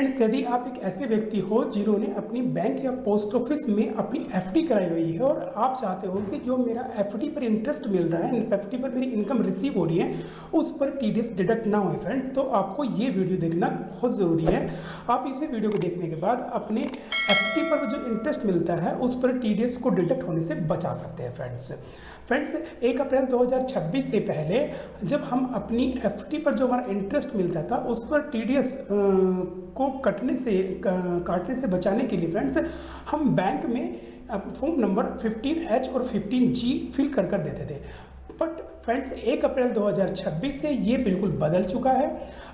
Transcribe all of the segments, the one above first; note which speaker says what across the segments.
Speaker 1: Friends, यदि आप एक ऐसे व्यक्ति हो जिन्होंने अपनी बैंक या पोस्ट ऑफिस में अपनी एफडी कराई हुई है और आप चाहते हो कि जो मेरा एफडी पर इंटरेस्ट मिल रहा है, एफडी पर मेरी इनकम रिसीव हो रही है, उस पर टीडीएस डिडक्ट ना हो फ्रेंड्स, तो आपको ये वीडियो देखना बहुत ज़रूरी है। आप इसे वीडियो को देखने के बाद अपने एफडी पर जो इंटरेस्ट मिलता है उस पर टीडीएस को डिडक्ट होने से बचा सकते हैं फ्रेंड्स 1 अप्रैल 2026 से पहले जब हम अपनी एफडी पर जो हमारा इंटरेस्ट मिलता था उस पर टीडीएस को काटने से बचाने के लिए फ्रेंड्स हम बैंक में फॉर्म नंबर 15H और 15G फिल कर देते थे। बट फ्रेंड्स 1 अप्रैल 2026 से ये बिल्कुल बदल चुका है।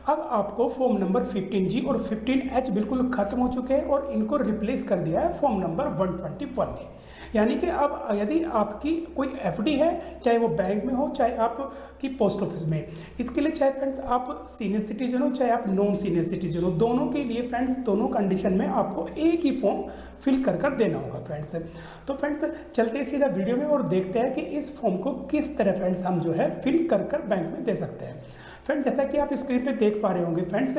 Speaker 1: अब आपको फॉर्म नंबर 15G और 15H बिल्कुल खत्म हो चुके हैं और इनको रिप्लेस कर दिया है फॉर्म नंबर 121 ने। यानी कि अब यदि आपकी कोई एफडी है, चाहे वो बैंक में हो चाहे आपकी पोस्ट ऑफिस में, इसके लिए चाहे फ्रेंड्स आप सीनियर सिटीजन हो चाहे आप नॉन सीनियर सिटीजन हो, दोनों के लिए फ्रेंड्स दोनों कंडीशन में आपको एक ही फॉर्म फिल कर देना होगा फ्रेंड्स। तो फ्रेंड्स चलते हैं सीधा वीडियो में और देखते हैं कि इस फॉर्म को किस तरह फ्रेंड्स हम जो है फिल कर बैंक में दे सकते हैं। फ्रेंड्स जैसा कि आप स्क्रीन पे देख पा रहे होंगे फ्रेंड्स,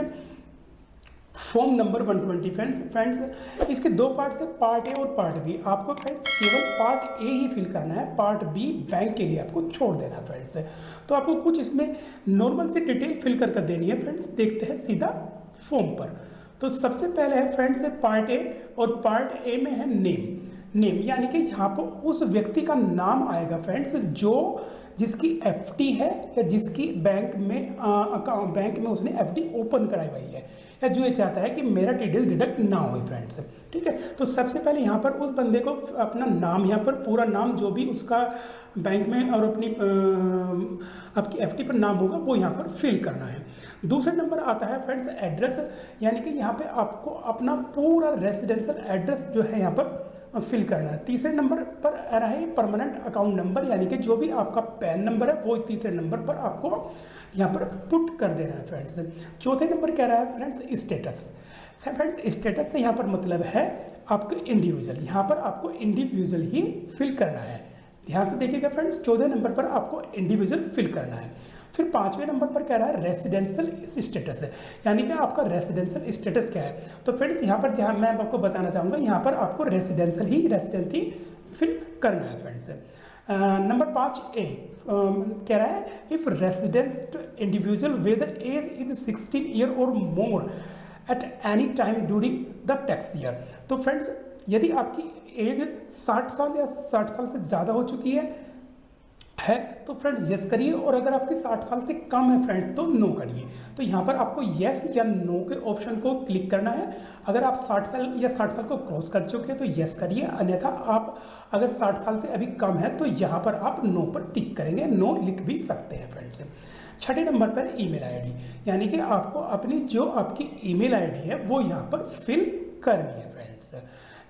Speaker 1: फॉर्म नंबर 120 फ्रेंड्स इसके दो पार्ट्स है, पार्ट ए और पार्ट बी। आपको फ्रेंड्स केवल पार्ट ए ही फिल करना है, पार्ट बी बैंक के लिए आपको छोड़ देना है फ्रेंड्स। तो आपको कुछ इसमें नॉर्मल सी डिटेल फिल कर देनी है फ्रेंड्स। देखते हैं सीधा फॉर्म पर। तो सबसे पहले है फ्रेंड्स पार्ट ए, और पार्ट ए में है नेम, यानी कि यहाँ पर उस व्यक्ति का नाम आएगा फ्रेंड्स जिसकी एफडी है या जिसकी बैंक में उसने एफडी ओपन कराई हुई है, या जो ये चाहता है कि मेरा टीडीएस डिडक्ट ना हो फ्रेंड्स। ठीक है, तो सबसे पहले यहाँ पर उस बंदे को अपना नाम, यहाँ पर पूरा नाम जो भी उसका बैंक में और आपकी एफडी पर नाम होगा वो यहाँ पर फिल करना है। दूसरे नंबर आता है फ्रेंड्स एड्रेस, यानी कि यहाँ पे आपको अपना पूरा रेसिडेंशियल एड्रेस जो है यहाँ पर फिल करना है। तीसरे नंबर पर आ रहा है परमानेंट अकाउंट नंबर, यानी कि जो भी आपका पैन नंबर है वो तीसरे नंबर पर आपको यहाँ पर पुट कर देना है फ्रेंड्स। चौथे नंबर क्या रहा है फ्रेंड्स स्टेटस। फ्रेंड्स स्टेटस से यहाँ पर मतलब है आपको इंडिविजुअल, यहाँ पर आपको इंडिविजुअल ही फिल करना है। ध्यान से देखिएगा फ्रेंड्स, 14 नंबर पर आपको इंडिविजुअल फिल करना है। फिर 5वें नंबर पर क्या रहा है रेसिडेंशियल स्टेटस है, यानी कि आपका रेसिडेंशियल स्टेटस क्या है। तो फ्रेंड्स यहाँ पर ध्यान मैं आपको बताना चाहूँगा, यहाँ पर आपको रेसिडेंशियल ही फिल करना है फ्रेंड्स। नंबर 5A कह रहा है if resident individual whether age is 16 year or more at any time during the tax year. तो फ्रेंड्स यदि आपकी एज 60 साल या 60 साल से ज़्यादा हो चुकी है तो फ्रेंड्स यस करिए, और अगर आपकी 60 साल से कम है फ्रेंड्स तो नो करिए। तो यहाँ पर आपको यस या नो के ऑप्शन को क्लिक करना है। अगर आप 60 साल या 60 साल को क्रॉस कर चुके हैं तो यस करिए, अन्यथा आप अगर 60 साल से अभी कम है तो यहाँ पर आप नो पर टिक करेंगे, नो लिख भी सकते हैं फ्रेंड्स। 6ठे नंबर पर ईमेल आईडी, यानी कि आपको अपनी जो आपकी ईमेल आईडी है वो यहाँ पर फिल करनी है फ्रेंड्स।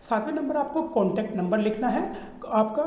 Speaker 1: 7वें नंबर आपको कॉन्टैक्ट नंबर लिखना है, आपका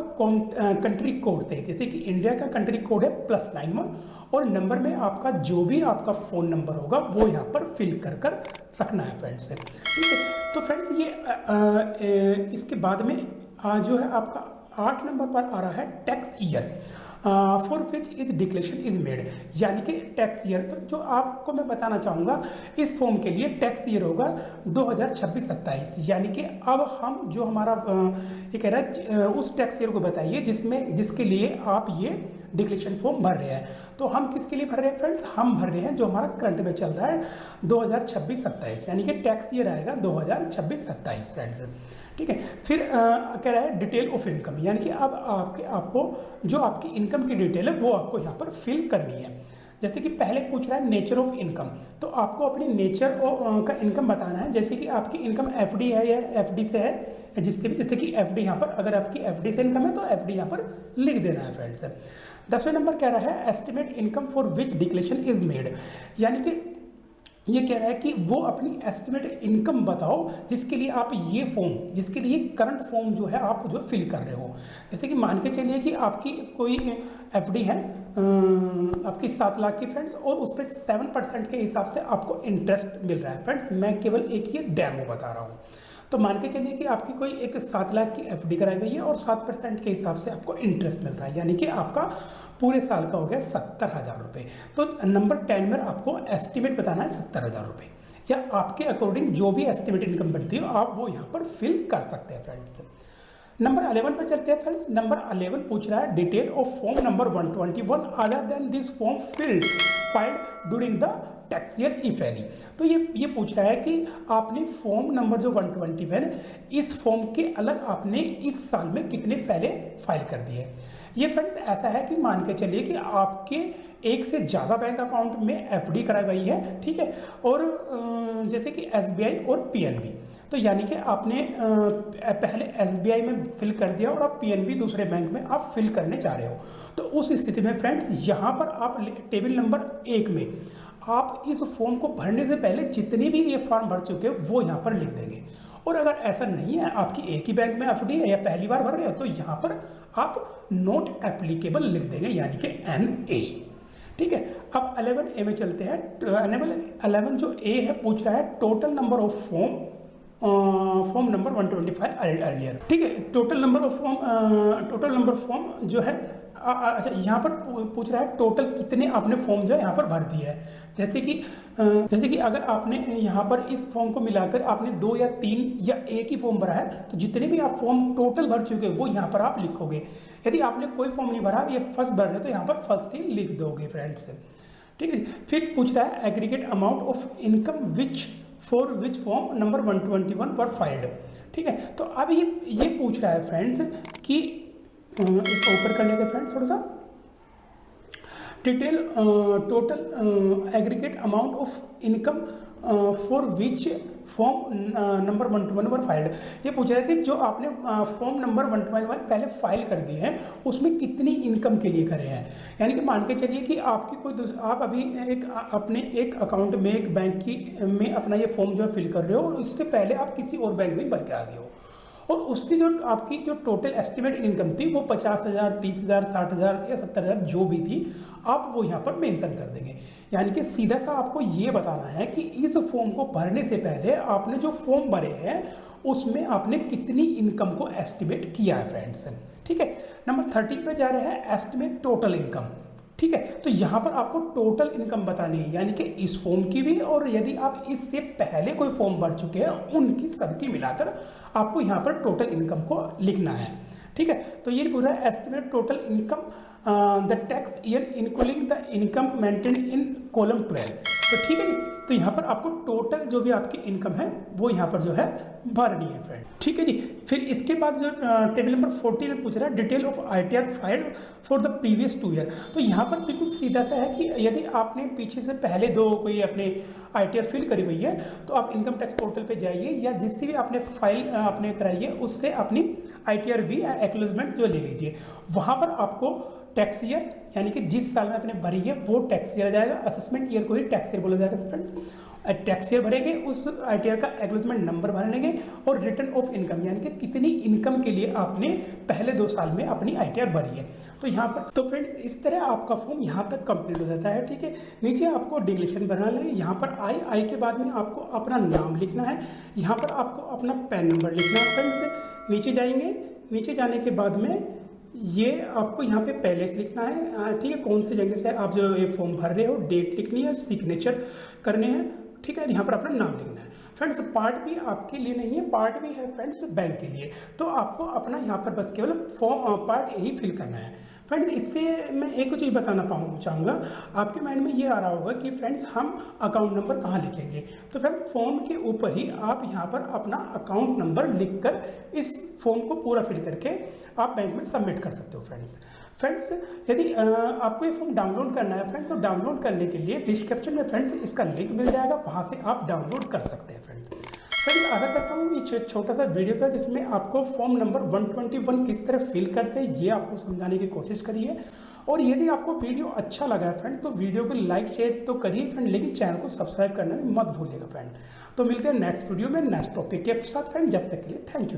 Speaker 1: कंट्री कोड से, जैसे कि इंडिया का कंट्री कोड है +91, और नंबर में आपका जो भी आपका फ़ोन नंबर होगा वो यहाँ पर फिल कर रखना है फ्रेंड्स। ठीक है, तो फ्रेंड्स ये इसके बाद में जो है आपका 8 नंबर पर आ रहा है tax year for which is declaration is made, यानी कि टैक्स ईयर। तो जो आपको मैं बताना चाहूँगा इस फॉर्म के लिए टैक्स ईयर होगा 2026-27, यानी कि अब हम जो हमारा ये कह रहा है उस टैक्स ईयर को बताइए जिसके लिए आप ये डिक्लेरेशन फॉर्म भर रहे हैं। तो हम किसके लिए भर रहे हैं फ्रेंड्स, हम भर रहे हैं जो हमारा करंट में चल रहा है 2026-27, यानी कि टैक्स ईयर आएगा 2026-27 फ्रेंड्स। ठीक है, फिर कह रहा है डिटेल ऑफ इनकम, यानी कि अब आपको जो आपकी इनकम की डिटेल है वो आपको यहाँ पर फिल करनी है। जैसे कि पहले पूछ रहा है नेचर ऑफ इनकम, तो आपको अपनी नेचर का इनकम बताना है। जैसे कि आपकी इनकम एफडी है या एफडी से है, जिससे भी, जैसे कि एफडी यहाँ पर अगर आपकी एफडी से इनकम है तो एफडी यहाँ पर लिख देना है फ्रेंड्स। 10वें नंबर कह रहा है estimate income for which declaration is made, यानी कि ये कह रहा है कि वो अपनी एस्टिमेट इनकम बताओ जिसके लिए आप ये फॉर्म, जिसके लिए करंट फॉर्म जो है आप जो फिल कर रहे हो। जैसे कि मान के चलिए कि आपकी कोई एफडी है आपकी 7 लाख की फ्रेंड्स, और उस पर 7% के हिसाब से आपको इंटरेस्ट मिल रहा है फ्रेंड्स। मैं केवल एक ये डेमो बता रहा हूँ। तो मान के चलिए कि आपकी कोई एक 7 लाख की एफडी कराई गई है और 7% के हिसाब से आपको इंटरेस्ट मिल रहा है, यानी कि आपका पूरे साल का हो गया 70,000 रुपये। तो नंबर 10 में आपको एस्टिमेट बताना है 70,000 रुपये, या आपके अकॉर्डिंग जो भी एस्टिमेटेड इनकम बनती हो आप वो यहाँ पर फिल कर सकते हैं फ्रेंड्स। नंबर 11 पे चलते हैं फ्रेंड्स। नंबर 11 पूछ रहा है detail of form number 121 other than this form filed during the tax year if any. तो ये पूछ रहा है कि आपने फॉर्म नंबर जो 121 इस फॉर्म के अलग आपने इस साल में कितने पहले फाइल कर दिए। ये फ्रेंड्स ऐसा है कि मान के चलिए कि आपके एक से ज़्यादा बैंक अकाउंट में एफडी कराई गई है, ठीक है, और जैसे कि एसबीआई और पीएनबी, तो यानी कि आपने पहले एसबीआई में फिल कर दिया और आप पीएनबी दूसरे बैंक में आप फिल करने जा रहे हो। तो उस स्थिति में फ्रेंड्स यहाँ पर आप टेबल नंबर 1 में आप इस फॉर्म को भरने से पहले जितने भी ये फॉर्म भर चुके हैं वो यहाँ पर लिख देंगे। और अगर ऐसा नहीं है, आपकी एक ही बैंक में एफडी है या पहली बार भर रहे हो, तो यहाँ पर आप नॉट एप्लीकेबल लिख देंगे, यानी कि NA, ठीक है। अब 11A में चलते हैं। 11 जो A है पूछ रहा है total number of form number 125 earlier, ठीक है। टोटल नंबर फॉर्म जो है अच्छा यहाँ पर पूछ रहा है टोटल कितने आपने फॉर्म जो है यहाँ पर भर दिया है। जैसे कि अगर आपने यहाँ पर इस फॉर्म को मिलाकर आपने 2 या 3 या एक ही फॉर्म भरा है, तो जितने भी आप फॉर्म टोटल भर चुके हैं वो यहाँ पर आप लिखोगे। यदि आपने कोई फॉर्म नहीं भरा, ये फर्स्ट भर रहे हैं, तो यहाँ पर फर्स्ट ही लिख दोगे फ्रेंड्स, ठीक है। फिर पूछ रहा है aggregate amount of income for which form number 121 were filed, ठीक है। तो अब ये पूछ रहा है फ्रेंड्स कि इसको ऊपर कर लेते फ्रेंड्स थोड़ा सा, detail total aggregate amount of income for which form number 121 पर फाइल्ड। ये पूछ रहा है कि जो आपने फॉर्म नंबर 121 पहले फाइल कर दिए हैं उसमें कितनी इनकम के लिए करे हैं। यानी कि मान के चलिए कि आपकी आप अभी अपने एक अकाउंट में एक बैंक में अपना ये फॉर्म जो है फिल कर रहे हो और इससे पहले आप किसी और बैंक में भर के आ गए हो, और उसकी जो आपकी जो टोटल एस्टिमेट इनकम थी वो 50,000, 30,000, 60,000 या 70,000 जो भी थी, आप वो यहाँ पर मेंशन कर देंगे। यानी कि सीधा सा आपको ये बताना है कि इस फॉर्म को भरने से पहले आपने जो फॉर्म भरे हैं उसमें आपने कितनी इनकम को एस्टिमेट किया है फ्रेंड्स, ठीक है। नंबर 30 पे जा रहे हैं एस्टिमेट टोटल इनकम, ठीक है। तो यहाँ पर आपको टोटल इनकम बतानी है, यानी कि इस फॉर्म की भी और यदि आप इससे पहले कोई फॉर्म भर चुके हैं उनकी सबकी मिलाकर आपको यहाँ पर टोटल इनकम को लिखना है, ठीक है। तो ये पूरा estimate total income the tax year including the income maintain in column 12, तो ठीक है जी। तो यहाँ पर आपको टोटल जो भी आपकी इनकम है वो यहाँ पर जो है भरनी है फ्रेंड, ठीक है जी। फिर इसके बाद जो टेबल नंबर 14 में पूछ रहा है detail of ITR filed for the previous 2 year. तो यहाँ पर बिल्कुल सीधा सा है कि यदि आपने पीछे से पहले कोई अपने ITR फिल करी हुई है तो आप इनकम टैक्स पोर्टल पे जाइए या जिससे भी आपने फाइल आपने कराई है उससे अपनी ITR भी एक्नॉलेजमेंट जो ले लीजिए। वहाँ पर आपको टैक्स ईयर यानी कि जिस साल में आपने भरी है वो टैक्स ईयर आ जाएगा, असेसमेंट ईयर को ही टैक्स ईयर बोला जाएगा फ्रेंड्स। टैक्स ईयर भरेंगे, उस ITR का एक्नॉलेजमेंट नंबर भरेंगे और रिटर्न ऑफ इनकम यानी कि कितनी इनकम के लिए आपने पहले 2 साल में अपनी ITR भरी है। तो यहाँ पर तो फ्रेंड्स इस तरह आपका फॉर्म यहाँ तक कंप्लीट हो जाता है, ठीक है। नीचे आपको डिक्लेरेशन बना लें, यहाँ पर आई के बाद में आपको अपना नाम लिखना है, यहाँ पर आपको अपना पैन नंबर लिखना है फ्रेंड्स। नीचे जाएंगे, नीचे जाने के बाद में ये आपको यहाँ पे पहले से लिखना है, ठीक है। कौन से जगह से आप जो ये फॉर्म भर रहे हो डेट लिखनी है, सिग्नेचर करने हैं, ठीक है। यहाँ पर अपना नाम लिखना है फ्रेंड्स। पार्ट भी आपके लिए नहीं है, पार्ट भी है फ्रेंड्स बैंक के लिए। तो आपको अपना यहाँ पर बस केवल फॉर्म पार्ट यही फिल करना है फ्रेंड्स। इससे मैं एक चीज़ बताना चाहूँगा, आपके माइंड में ये आ रहा होगा कि फ्रेंड्स हम अकाउंट नंबर कहाँ लिखेंगे। तो फ्रेंड फॉर्म के ऊपर ही आप यहाँ पर अपना अकाउंट नंबर लिखकर इस फॉर्म को पूरा फिल करके आप बैंक में सबमिट कर सकते हो फ्रेंड्स। यदि आपको ये फॉर्म डाउनलोड करना है फ्रेंड्स, तो डाउनलोड करने के लिए डिस्क्रिप्शन में फ्रेंड्स इसका लिंक मिल जाएगा, वहाँ से आप डाउनलोड कर सकते हैं फ्रेंड्स। आशा करता हूँ ये छोटा सा वीडियो था जिसमें आपको फॉर्म नंबर 121 किस तरह फिल करते हैं ये आपको समझाने की कोशिश करी है। और यदि आपको वीडियो अच्छा लगा है फ्रेंड तो वीडियो को लाइक शेयर तो करिए फ्रेंड, लेकिन चैनल को सब्सक्राइब करना भी मत भूलिएगा फ्रेंड। तो मिलते हैं नेक्स्ट वीडियो में नेक्स्ट टॉपिक के साथ फ्रेंड, जब तक के लिए थैंक यू।